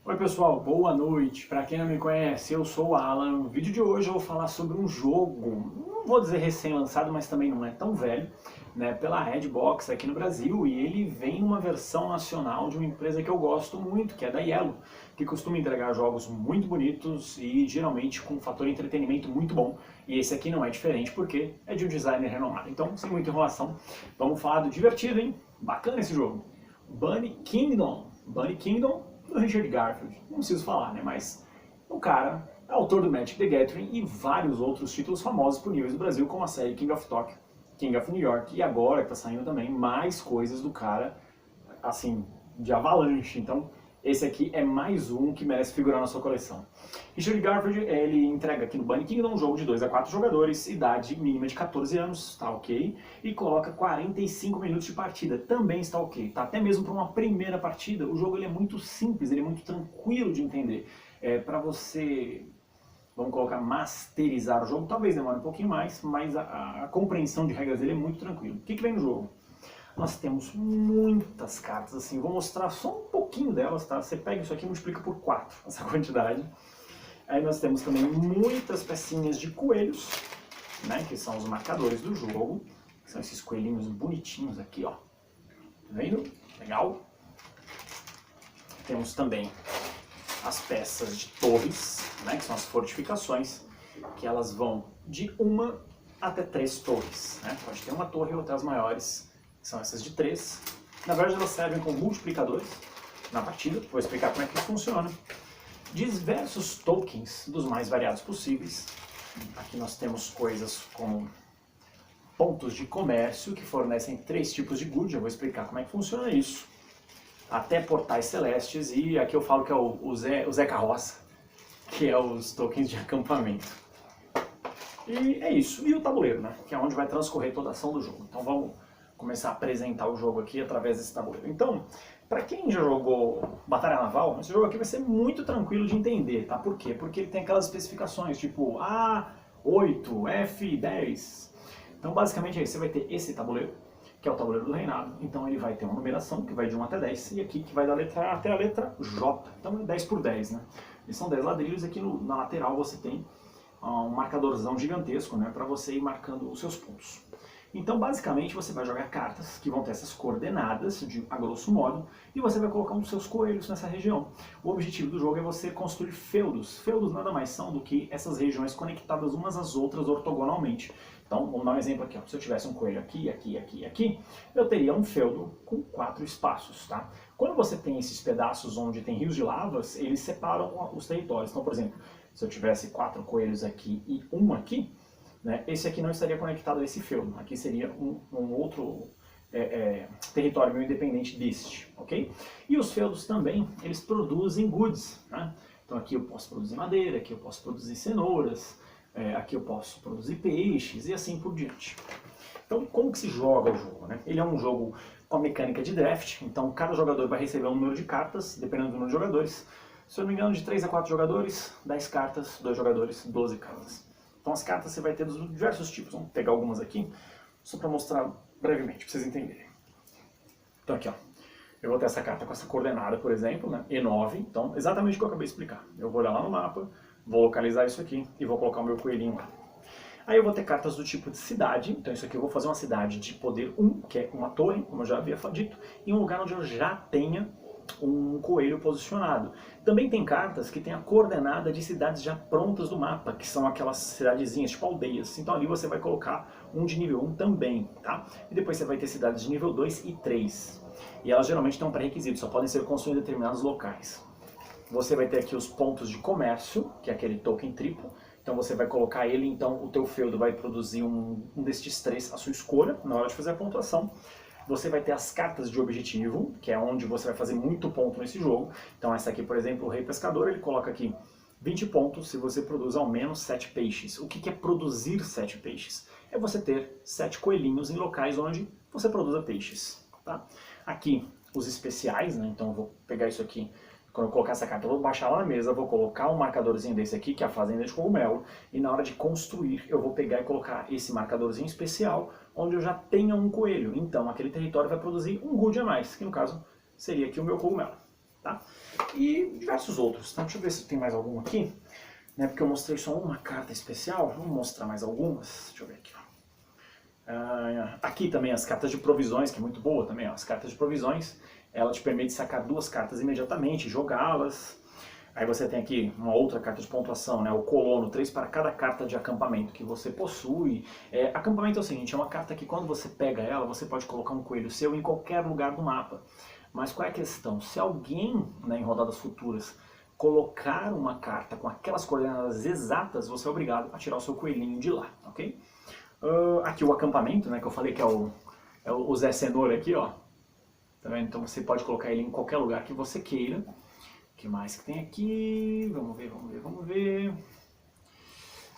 Oi pessoal, boa noite. Para quem não me conhece, eu sou o Alan. No vídeo de hoje eu vou falar sobre um jogo, não vou dizer recém-lançado, mas também não é tão velho, né, pela Redbox aqui no Brasil, e ele vem uma versão nacional de uma empresa que eu gosto muito, que é da Yellow, que costuma entregar jogos muito bonitos e geralmente com um fator de entretenimento muito bom. E esse aqui não é diferente porque é de um designer renomado. Então, sem muita enrolação, vamos falar do divertido, hein? Bacana esse jogo. Bunny Kingdom. Bunny Kingdom do Richard Garfield. Não preciso falar, né? Mas o cara é autor do Magic the Gathering e vários outros títulos famosos por níveis do Brasil, como a série King of Tokyo, King of New York, e agora que tá saindo também mais coisas do cara, assim, de avalanche. Então, esse aqui é mais um que merece figurar na sua coleção. Richard Garfield, ele entrega aqui no Bunny Kingdom um jogo de 2 a 4 jogadores, idade mínima de 14 anos, tá ok, e coloca 45 minutos de partida, também está ok, tá? Até mesmo para uma primeira partida, o jogo ele é muito simples, ele é muito tranquilo de entender. Para você, vamos colocar, masterizar o jogo, talvez demore um pouquinho mais, mas a compreensão de regras dele é muito tranquilo. O que vem no jogo? Nós temos muitas cartas, assim, vou mostrar só um pouquinho delas, tá? Você pega isso aqui e multiplica por 4, essa quantidade. Aí nós temos também muitas pecinhas de coelhos, né, que são os marcadores do jogo. São esses coelhinhos bonitinhos aqui, ó. Tá vendo? Legal. Temos também as peças de torres, né, que são as fortificações, que elas vão de 1 até 3 torres, né? Pode ter uma torre ou até as maiores, que são essas de 3. Na verdade, elas servem como multiplicadores na partida. Vou explicar como é que isso funciona. Diversos tokens dos mais variados possíveis. Aqui nós temos coisas como pontos de comércio, que fornecem 3 tipos de good. Eu vou explicar como é que funciona isso. Até portais celestes, e aqui eu falo que é o Zé Carroça, que é os tokens de acampamento. E é isso. E o tabuleiro, né? Que é onde vai transcorrer toda a ação do jogo. Então vamos começar a apresentar o jogo aqui através desse tabuleiro. Então, para quem já jogou Batalha Naval, esse jogo aqui vai ser muito tranquilo de entender, tá? Por quê? Porque ele tem aquelas especificações, tipo A8, F10. Então, basicamente, aí você vai ter esse tabuleiro, que é o tabuleiro do reinado. Então, ele vai ter uma numeração, que vai de 1 até 10, e aqui que vai da letra A até a letra J. Então, é 10 por 10, né? E são 10 ladrilhos, aqui na lateral você tem um marcadorzão gigantesco, né, para você ir marcando os seus pontos. Então, basicamente, você vai jogar cartas que vão ter essas coordenadas, a grosso modo, e você vai colocar um dos seus coelhos nessa região. O objetivo do jogo é você construir feudos. Feudos nada mais são do que essas regiões conectadas umas às outras ortogonalmente. Então, vamos dar um exemplo aqui. Ó. Se eu tivesse um coelho aqui, aqui, aqui, aqui, eu teria um feudo com 4 espaços. Tá? Quando você tem esses pedaços onde tem rios de lavas, eles separam os territórios. Então, por exemplo, se eu tivesse 4 coelhos aqui e um aqui, né, esse aqui não estaria conectado a esse feudo. Aqui seria um outro território meio independente deste, ok? E os feudos também, eles produzem goods, né? Então aqui eu posso produzir madeira, aqui eu posso produzir cenouras, aqui eu posso produzir peixes e assim por diante. Então, como que se joga o jogo, né? Ele é um jogo com a mecânica de draft, então cada jogador vai receber um número de cartas, dependendo do número de jogadores. Se eu não me engano, de 3 a 4 jogadores, 10 cartas, 2 jogadores, 12 cartas. Então as cartas você vai ter dos diversos tipos. Vamos pegar algumas aqui, só para mostrar brevemente, para vocês entenderem. Então aqui, ó. Eu vou ter essa carta com essa coordenada, por exemplo, né? E9. Então, exatamente o que eu acabei de explicar. Eu vou olhar lá no mapa, vou localizar isso aqui e vou colocar o meu coelhinho lá. Aí eu vou ter cartas do tipo de cidade. Então isso aqui eu vou fazer uma cidade de poder 1, que é uma torre, como eu já havia dito, em um lugar onde eu já tenha um coelho posicionado. Também tem cartas que tem a coordenada de cidades já prontas do mapa, que são aquelas cidadezinhas, tipo aldeias. Então ali você vai colocar um de nível 1 também, tá? E depois você vai ter cidades de nível 2 e 3. E elas geralmente têm um pré-requisito, só podem ser construídas em determinados locais. Você vai ter aqui os pontos de comércio, que é aquele token triplo. Então você vai colocar ele, então o teu feudo vai produzir um destes 3 à sua escolha, na hora de fazer a pontuação. Você vai ter as cartas de objetivo, que é onde você vai fazer muito ponto nesse jogo. Então essa aqui, por exemplo, o Rei Pescador, ele coloca aqui 20 pontos se você produz ao menos 7 peixes. O que é produzir 7 peixes? É você ter 7 coelhinhos em locais onde você produza peixes. Tá? Aqui, os especiais, né? Então eu vou pegar isso aqui. Quando eu colocar essa carta, eu vou baixar lá na mesa, vou colocar um marcadorzinho desse aqui, que é a Fazenda de Cogumelo, e na hora de construir, eu vou pegar e colocar esse marcadorzinho especial, onde eu já tenha um coelho. Então, aquele território vai produzir um good a mais, que no caso seria aqui o meu cogumelo. Tá? e diversos outros. Então, deixa eu ver se tem mais algum aqui, né? Porque eu mostrei só uma carta especial, vamos mostrar mais algumas. Deixa eu ver aqui, ó. Aqui também as cartas de provisões, que é muito boa também, ó. As cartas de provisões, ela te permite sacar 2 cartas imediatamente, jogá-las. Aí você tem aqui uma outra carta de pontuação, né? O colono, 3 para cada carta de acampamento que você possui. Acampamento é o seguinte, é uma carta que quando você pega ela, você pode colocar um coelho seu em qualquer lugar do mapa. Mas qual é a questão? Se alguém, né, em rodadas futuras, colocar uma carta com aquelas coordenadas exatas, você é obrigado a tirar o seu coelhinho de lá, ok? Aqui o acampamento, né, que eu falei que é o Zé Cenoura aqui, ó. Tá vendo? Então você pode colocar ele em qualquer lugar que você queira. O que mais que tem aqui? Vamos ver, vamos ver, vamos ver.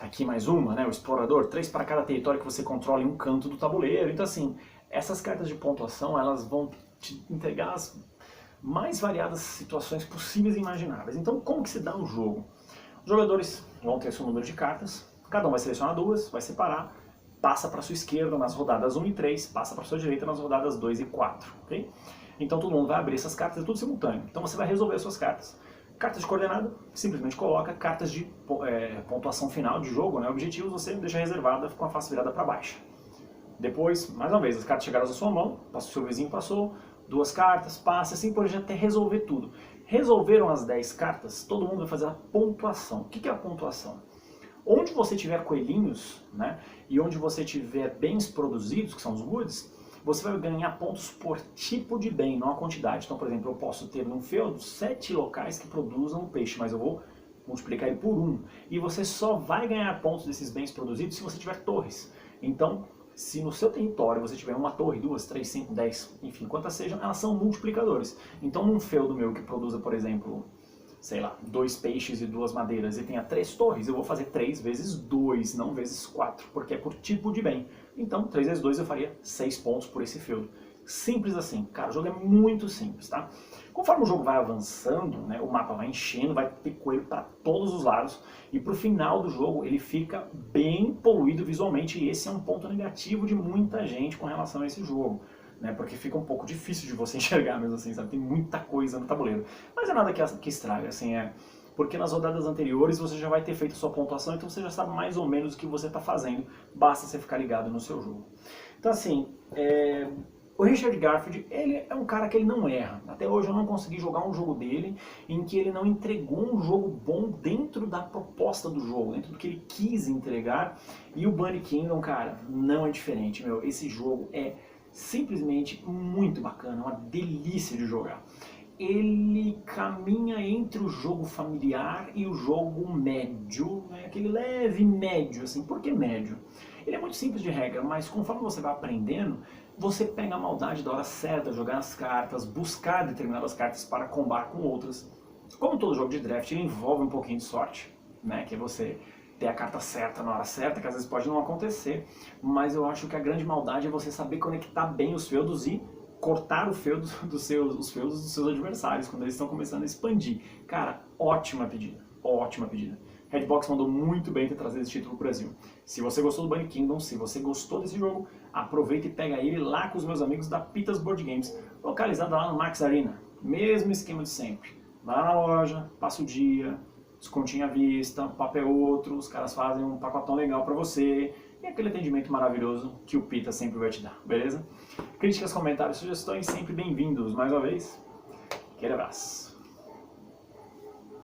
Aqui mais uma, né? O explorador, 3 para cada território que você controla em um canto do tabuleiro. Então assim, essas cartas de pontuação, elas vão te entregar as mais variadas situações possíveis e imagináveis. Então como que se dá o jogo? Os jogadores vão ter seu número de cartas, cada um vai selecionar 2, vai separar, passa para sua esquerda nas rodadas 1 e 3, passa para sua direita nas rodadas 2 e 4, ok? Então todo mundo vai abrir essas cartas, é tudo simultâneo. Então você vai resolver as suas cartas. Cartas de coordenada, simplesmente coloca. Cartas de pontuação final de jogo, né? Objetivos, você deixa reservada com a face virada para baixo. Depois, mais uma vez, as cartas chegaram à sua mão, o seu vizinho passou, 2 cartas, passa, assim por diante até resolver tudo. Resolveram as 10 cartas, todo mundo vai fazer a pontuação. O que é a pontuação? Onde você tiver coelhinhos, né, e onde você tiver bens produzidos, que são os goods, você vai ganhar pontos por tipo de bem, não a quantidade. Então, por exemplo, eu posso ter num feudo 7 locais que produzam um peixe, mas eu vou multiplicar ele por 1. E você só vai ganhar pontos desses bens produzidos se você tiver torres. Então, se no seu território você tiver uma torre, 2, 3, 5, 10, enfim, quantas sejam, elas são multiplicadores. Então, num feudo meu que produza, por exemplo, sei lá, 2 peixes e 2 madeiras e tenha 3 torres, eu vou fazer 3 vezes 2, não vezes 4, porque é por tipo de bem. Então, 3 vezes 2 eu faria 6 pontos por esse feudo. Simples assim, cara, o jogo é muito simples, tá? Conforme o jogo vai avançando, né, o mapa vai enchendo, vai ter coelho para todos os lados, e pro final do jogo ele fica bem poluído visualmente, e esse é um ponto negativo de muita gente com relação a esse jogo. Né, porque fica um pouco difícil de você enxergar mesmo assim, sabe? Tem muita coisa no tabuleiro. Mas é nada que estraga, assim, porque nas rodadas anteriores você já vai ter feito a sua pontuação, então você já sabe mais ou menos o que você está fazendo, basta você ficar ligado no seu jogo. Então assim, o Richard Garfield, ele é um cara que ele não erra. Até hoje eu não consegui jogar um jogo dele em que ele não entregou um jogo bom dentro da proposta do jogo, dentro do que ele quis entregar. E o Bunny Kingdom, cara, não é diferente, meu. Esse jogo é simplesmente muito bacana, uma delícia de jogar. Ele caminha entre o jogo familiar e o jogo médio, né? Aquele leve médio, assim. Por que médio? Ele é muito simples de regra, mas conforme você vai aprendendo, você pega a maldade da hora certa, jogar as cartas, buscar determinadas cartas para combar com outras. Como todo jogo de draft, ele envolve um pouquinho de sorte, né? Que é você ter a carta certa na hora certa, que às vezes pode não acontecer, mas eu acho que a grande maldade é você saber conectar bem os feudos e cortar os feudos dos seus adversários, quando eles estão começando a expandir. Cara, ótima pedida, ótima pedida. Redbox mandou muito bem ter trazido esse título pro Brasil. Se você gostou do Bunny Kingdom, se você gostou desse jogo, aproveita e pega ele lá com os meus amigos da Pitas Board Games, localizada lá no Max Arena. Mesmo esquema de sempre. Vai lá na loja, passa o dia, descontinho à vista, o papo é outro, os caras fazem um pacotão legal pra você e aquele atendimento maravilhoso que o Pita sempre vai te dar, beleza? Críticas, comentários, sugestões, sempre bem-vindos. Mais uma vez, aquele abraço.